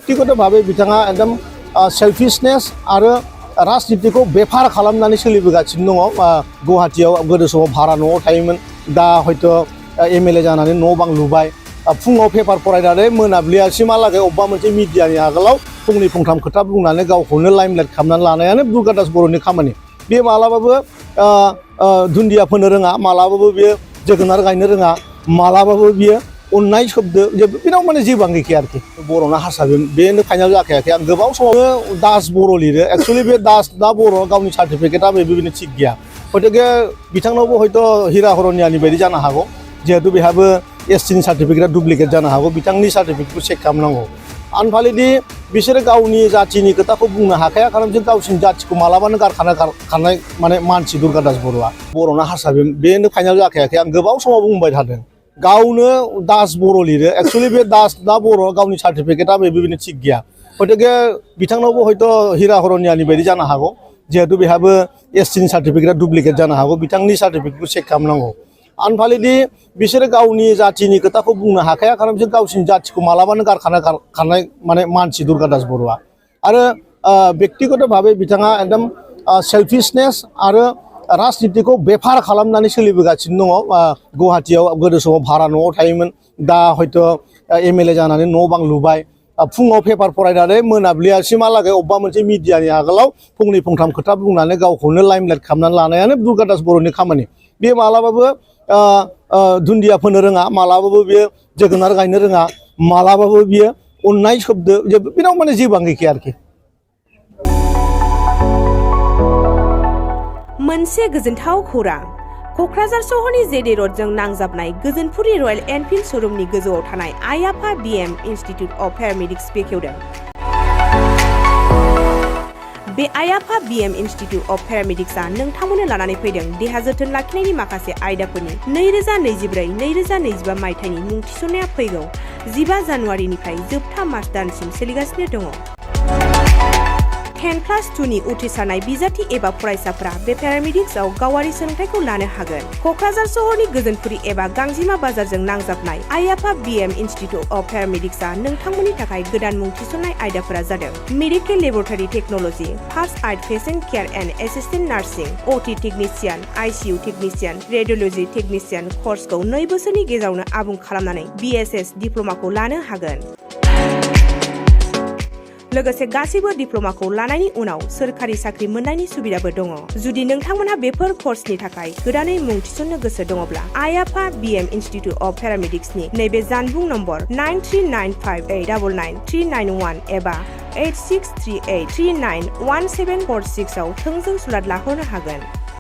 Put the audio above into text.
व्यक्तिगतभावे बिथाङा एकदम सेल्फिशनेस आरो राजनितिखौ बेफार खालामनानै सोलिबोगासिनो दङ। गुवाहाटीयाव गोदो समाव भारा न'आव थायोमोन, दा हयथ' एमएलए जानानै न' बां लुबाय। फुङाव पेपार फरायनानै मोनाबिलिसिमहालागै अबेबा मोनसे मिडियानि आगोलाव फंनै फंथाम खोथा बुंनानै गावखौनो लाइमलाइट खालामनानै लानायानो दुर्गा बर'नि खामानि। बे मालाबाबो दुन्दिया फोनो रोङा, मालाबाबो बियो जोगोनार गायनो रोङा, मालाबाबो बियो अन्नाय शब्द बेनाव माने जेबो गैखाया आरोखि। बर'ना हारसा बेनो फाइनाल जाखायाखै। आं गोबाव समावनो दास बर' लिरो। एक्सुवेलि बे दास दा बर' गावनि सार्टिफिकेटआ बेबायदिनो थिग गैया। हयथ'के बिथांनावबो हयथ' हिरा हरनियानि बायदि जानो हागौ, जिहेतु बेहाबो एसटिनि सार्टिफिकेटआ डुप्लिकेट जानो हागौ। बिथांनि सार्टिफिकेटखौ चेक खालामनांगौ। आनभालिडि बिसोरो गावनि जाथिनि खोथाखौ बुंनो हाखाया, खारन बिसोर गावसिनि जाथिखौ मालाबानो गारखानाय माने मानसि दुर्गा बर'आ। बर'ना हारसा बेनो फाइनाल जाखायाखै। आं गोबाव समाव बुंबाय थादों, गावनो दास बर' लिरो। एक्सुवेलि बे दास दा बर' गावनि सार्टिफिकेटआ बेबायदिनो थिग गैया। हयथ'के बिथांनावबो हयथ' हिरा हरनियानि बायदि जानो हागौ, जिहेतु बेहाबो एसटिनि सार्टिफिकेटआ डुप्लिकेट जानो हागौ। बिथांनि सार्टिफिकेटखौ चेक खालामनांगौ। आनभालिडि बिसोरो गावनि जाथिनि खोथाखौ बुंनो हाखाया, खारन बिसोर गावसिनि जाथिखौ मालाबानो गारखानाय माने मानसि दुर्गा बर'आ। आरो व्यक्तिगतभावे बिथाङा एकदम सेल्फिशनेस आरो राजनितिखौ बेफार खालामनानै सोलिबोगासिनो दङ। गुवाहाटीयाव गोदो समाव भारा न'आव थायोमोन, दा हयथ' एमएलए जानानै न' बां लुबाय। फुङाव पेपार फरायनानै मोनाबिलिसिमहालागै अबेबा मोनसे मिडियानि आगोलाव फंनै फंथाम खोथा बुंनानै गावखौनो लाइमलाइट खालामनानै लानायानो दुर्गा बर'नि खामानि। बे मालाबाबो दुन्दिया फोनो रोङा, मालाबाबो बियो जोगोनार गायनो रोङा, मालाबाबो बियो अन्नाय शब्द बेनाव माने जेबो गैखाया आरोखि। मोनसे गोजोनथाव खौरां। क'क्राझार सहरनि जेडे र'डजों नांजाबनाय गोजोनपुरि रयेल एनफिल्ड श'रुमनि गोजौआव थानाय आइ आफा बिएम इनस्टिट्युट अफ पेरामेडिक्स बेखेवदों। बे आइ आफा बिएम इनस्टिट्युट अफ पेरामेडिक्सआ नोंथांमोननो लानानै फैदों देहा जोथोन लाखिनायनि माखासे आयदाफोरनि 2024-2025 मायथाइनि मुं थिसननाया फैगौ 15 जानुवारिनिफ्राय जोबथा मार्च दानसिम सोलिगासिनो दङ। 10+2नि उथ्रिसारनाय बिजाथि एबा फरायसाफोरा बे पेरामेडिक्सआव गावारि सोलोंथाइखौ लानो हागोन। क'क्राझार सहरनि गोजोनपुरि एबा गांजिमा बाजारजों नांजाबनाय आइ आफा बिएम इनस्टिट्युट अफ पेरामेडिक्सआ नोंथांमोननि थाखाय गोदान मुं थिसननाय आयदाफोरा जादों medical laboratory technology, first aid patient care and assistant nursing, OT technician, ICU technician, radiology technician कर्सखौ 2 बोसोरनि गेजेरावनो आबुं खालामनानै बिएसएस डिप्ल'माखौ लानो हागोन। लोगोसे गासैबो डिप्ल'माखौ लानायनि उनाव सोरखारि साख्रि मोननायनि सुबिदाबो दङ। जुदि नोंथांमोनहा बेफोर कर्सनि थाखाय गोदानै मुं थिसननो गोसो दङब्ला आइ आफा बिएम इनस्टिट्युट अफ पेरामेडिक्सनि नैबे जानबुं नम्बर 9395899391 एबा 8638391746 आव थोंजों सुलाद लाहरनो हागोन।